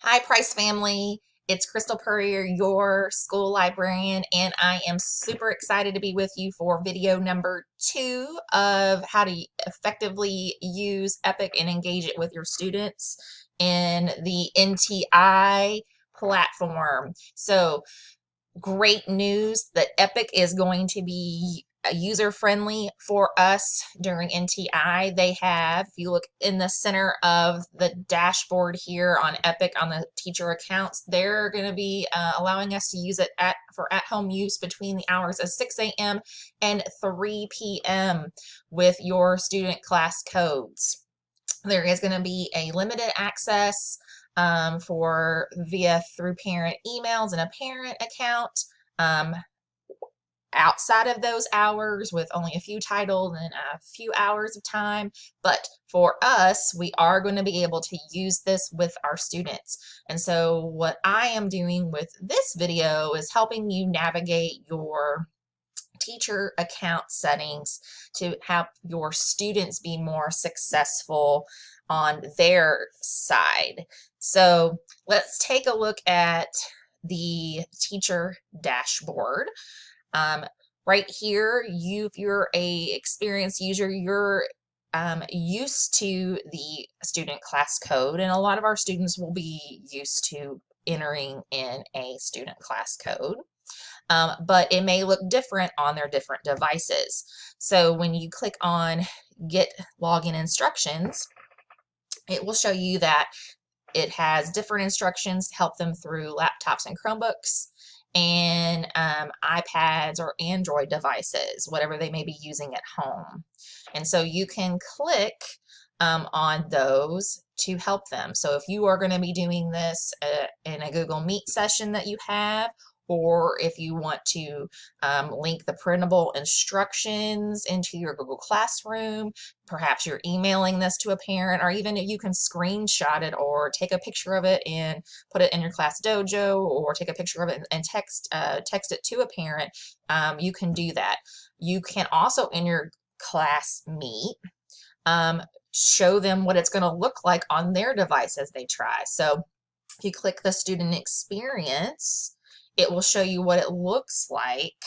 Hi, Price family. It's Crystal Purrier, your school librarian, and I am super excited to be with you for video number 2 of how to effectively use Epic and engage it with your students in the NTI platform. So, great news that Epic is going to be user friendly for us during NTI. They have, if you look in the center of the dashboard here on Epic on the teacher accounts, they're going to be allowing us to use it for at-home use between the hours of 6 a.m. and 3 p.m. with your student class codes. There is going to be a limited access for through parent emails and a parent account. Um, Outside of those hours with only a few titles and a few hours of time. But for us, we are going to be able to use this with our students. And so what I am doing with this video is helping you navigate your teacher account settings to help your students be more successful on their side. So let's take a look at the teacher dashboard. Right here, if you're a experienced user, you're used to the student class code, and a lot of our students will be used to entering in a student class code. But it may look different on their different devices. So when you click on Get Login Instructions, it will show you that it has different instructions to help them through laptops and Chromebooks and iPads or Android devices, whatever they may be using at home. And so you can click on those to help them. So if you are going to be doing this in a Google Meet session that you have, or if you want to link the printable instructions into your Google Classroom, perhaps you're emailing this to a parent, or even you can screenshot it or take a picture of it and put it in your class dojo, or take a picture of it and text it to a parent. You can do that. You can also, in your class meet, show them what it's going to look like on their device as they try. So if you click the student experience, it will show you what it looks like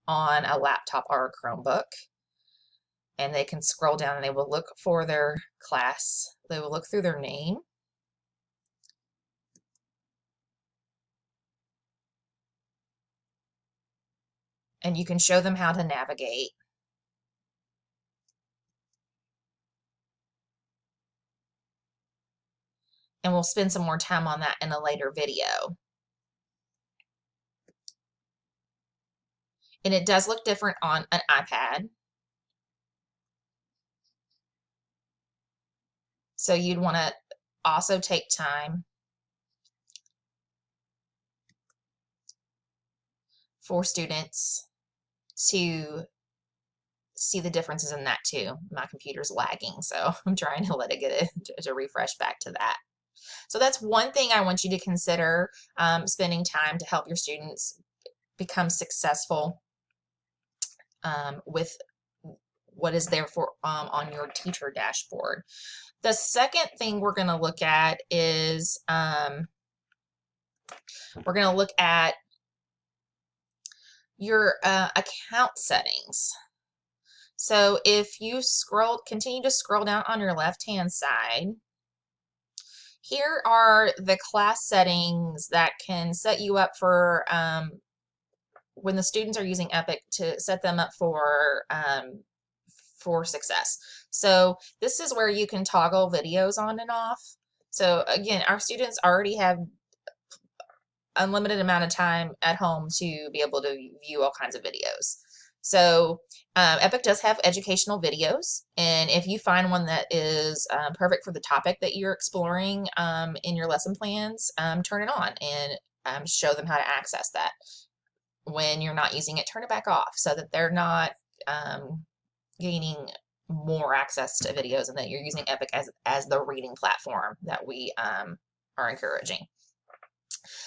on a laptop or a Chromebook. And they can scroll down and they will look for their class. They will look through their name. And you can show them how to navigate. And we'll spend some more time on that in a later video. And it does look different on an iPad. So you'd want to also take time for students to see the differences in that too. My computer's lagging, so I'm trying to let it get it to refresh back to that. So that's one thing I want you to consider, spending time to help your students become successful with what is there for on your teacher dashboard. The second thing we're going to look at is we're going to look at your account settings. So if you continue to scroll down on your left-hand side, here are the class settings that can set you up for when the students are using Epic, to set them up for success. So this is where you can toggle videos on and off. So again, our students already have unlimited amount of time at home to be able to view all kinds of videos. So Epic does have educational videos, and if you find one that is perfect for the topic that you're exploring in your lesson plans, turn it on and show them how to access that. When you're not using it, turn it back off so that they're not gaining more access to videos, and that you're using Epic as the reading platform that we are encouraging.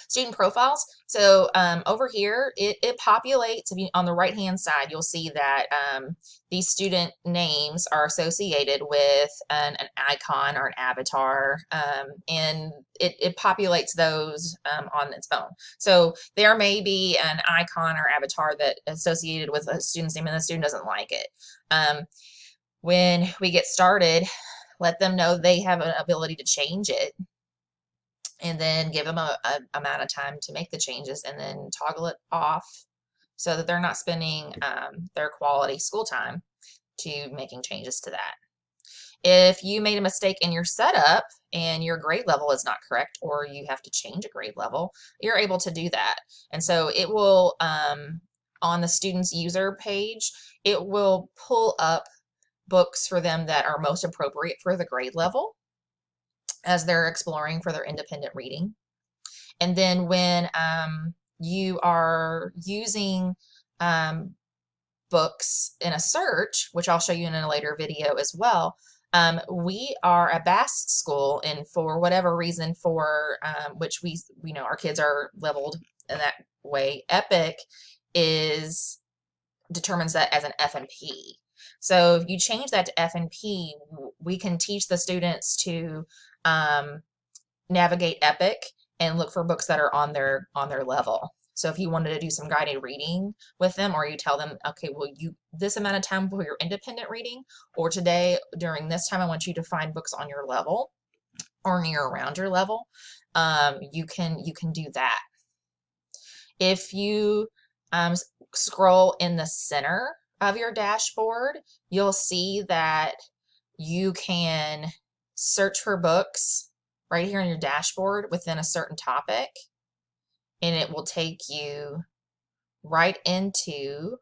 student profiles. So over here, it populates. If you, on the right hand side, you'll see that these student names are associated with an icon or an avatar, and it populates those on its own. So there may be an icon or avatar that associated with a student's name and the student doesn't like it. When we get started, let them know they have an ability to change it, and then give them a amount of time to make the changes, and then toggle it off so that they're not spending their quality school time to making changes to that. If you made a mistake in your setup and your grade level is not correct, or you have to change a grade level, you're able to do that. And so it will, on the student's user page, it will pull up books for them that are most appropriate for the grade level as they're exploring for their independent reading. And then when you are using books in a search, which I'll show you in a later video as well, we are a BAST school, and for whatever reason, for which we know our kids are leveled in that way, EPIK determines that as an F&P. So if you change that to F&P, we can teach the students to navigate EPIK and look for books that are on their level. So if you wanted to do some guided reading with them, or you tell them, okay, well, you this amount of time for your independent reading, or today during this time I want you to find books on your level or near around your level, you can do that. If you scroll in the center of your dashboard, you'll see that you can search for books right here on your dashboard within a certain topic, and it will take you right into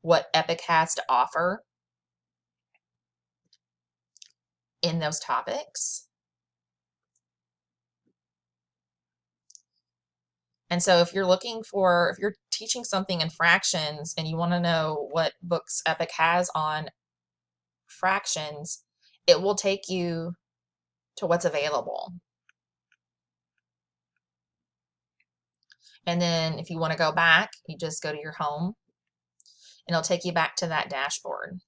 what EPIK has to offer in those topics. And so if you're if you're teaching something in fractions and you want to know what books EPIK has on fractions, it will take you to what's available. And then if you want to go back, you just go to your home and it'll take you back to that dashboard.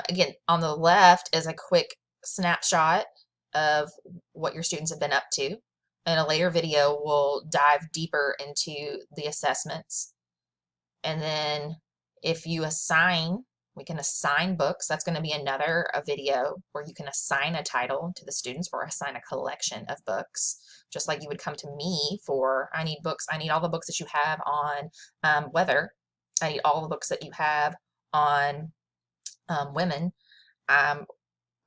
Again, on the left is a quick snapshot of what your students have been up to. In a later video, we'll dive deeper into the assessments. And then if you assign, we can assign books. That's going to be another video where you can assign a title to the students or assign a collection of books. Just like you would come to me for, I need books. I need all the books that you have on weather. I need all the books that you have on women.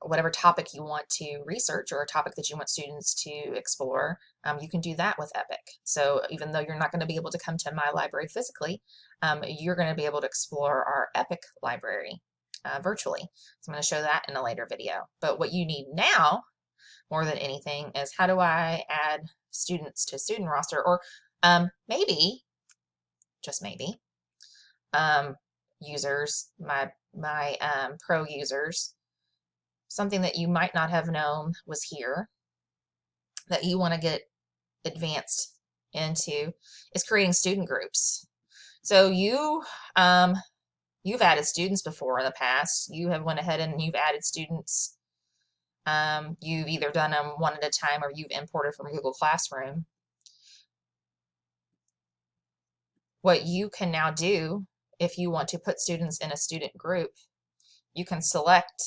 Whatever topic you want to research or a topic that you want students to explore, you can do that with EPIK. So even though you're not going to be able to come to my library physically, you're going to be able to explore our EPIK library virtually. So I'm going to show that in a later video. But what you need now, more than anything, is how do I add students to student roster, or maybe, just maybe, users, my pro users. Something that you might not have known was here that you want to get advanced into is creating student groups. So you've added students before in the past. You have went ahead and you've added students. You've either done them one at a time or you've imported from Google Classroom. What you can now do, if you want to put students in a student group, you can select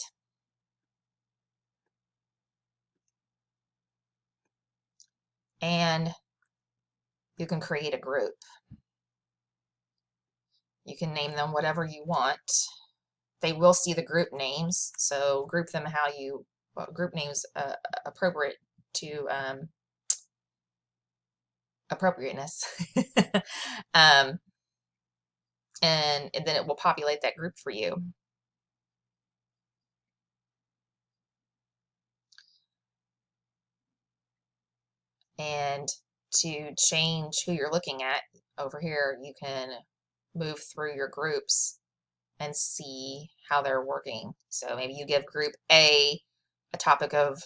and you can create a group. You can name them whatever you want. They will see the group names, so group them how you, group names appropriate to appropriateness. And then it will populate that group for you. And to change who you're looking at over here, you can move through your groups and see how they're working. So maybe you give group A a topic of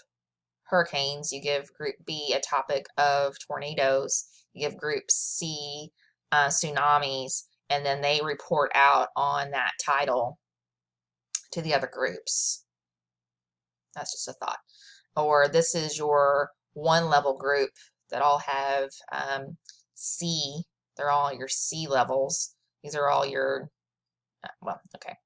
hurricanes, you give group B a topic of tornadoes, you give group C tsunamis, and then they report out on that title to the other groups. That's just a thought. Or this is your one level group that all have C. They're all your C levels. These are all your, well, okay.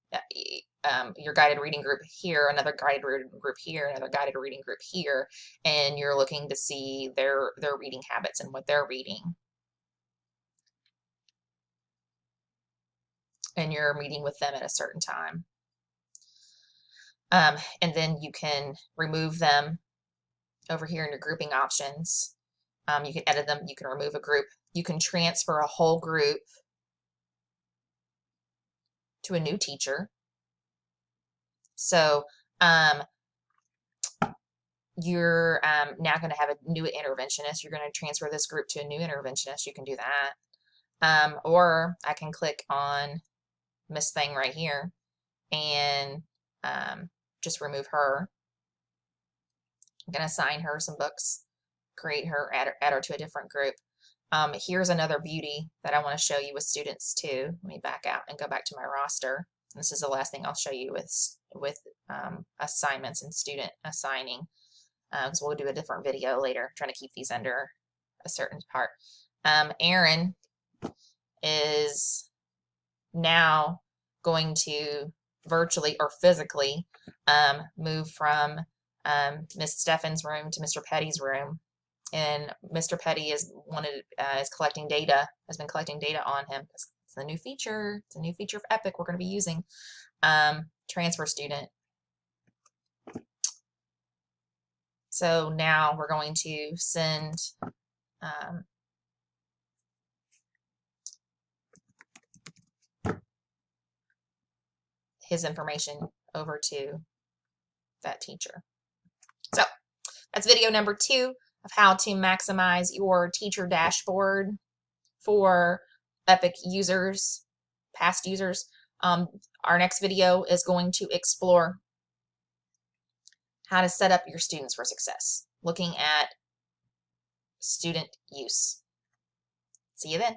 Your guided reading group here, another guided reading group here, another guided reading group here, and you're looking to see their reading habits and what they're reading. And you're meeting with them at a certain time. And then you can remove them over here in your grouping options. You can edit them, you can remove a group, you can transfer a whole group to a new teacher. So you're now going to have a new interventionist. You're going to transfer this group to a new interventionist. You can do that. Or I can click on Miss Thing right here and just remove her. I'm going to assign her some books, create her, add her to a different group. Here's another beauty that I want to show you with students too. Let me back out and go back to my roster. This is the last thing I'll show you with assignments and student assigning, because we'll do a different video later, trying to keep these under a certain part. Erin is now going to virtually or physically move from Miss Steffen's room to Mr. Petty's room. And Mr. Petty is collecting data, has been collecting data on him. It's a new feature. It's a new feature of Epic we're going to be using. Transfer student. So now we're going to send his information over to that teacher. So that's video number 2 of how to maximize your teacher dashboard for Epic users, past users. Our next video is going to explore how to set up your students for success, looking at student use. See you then.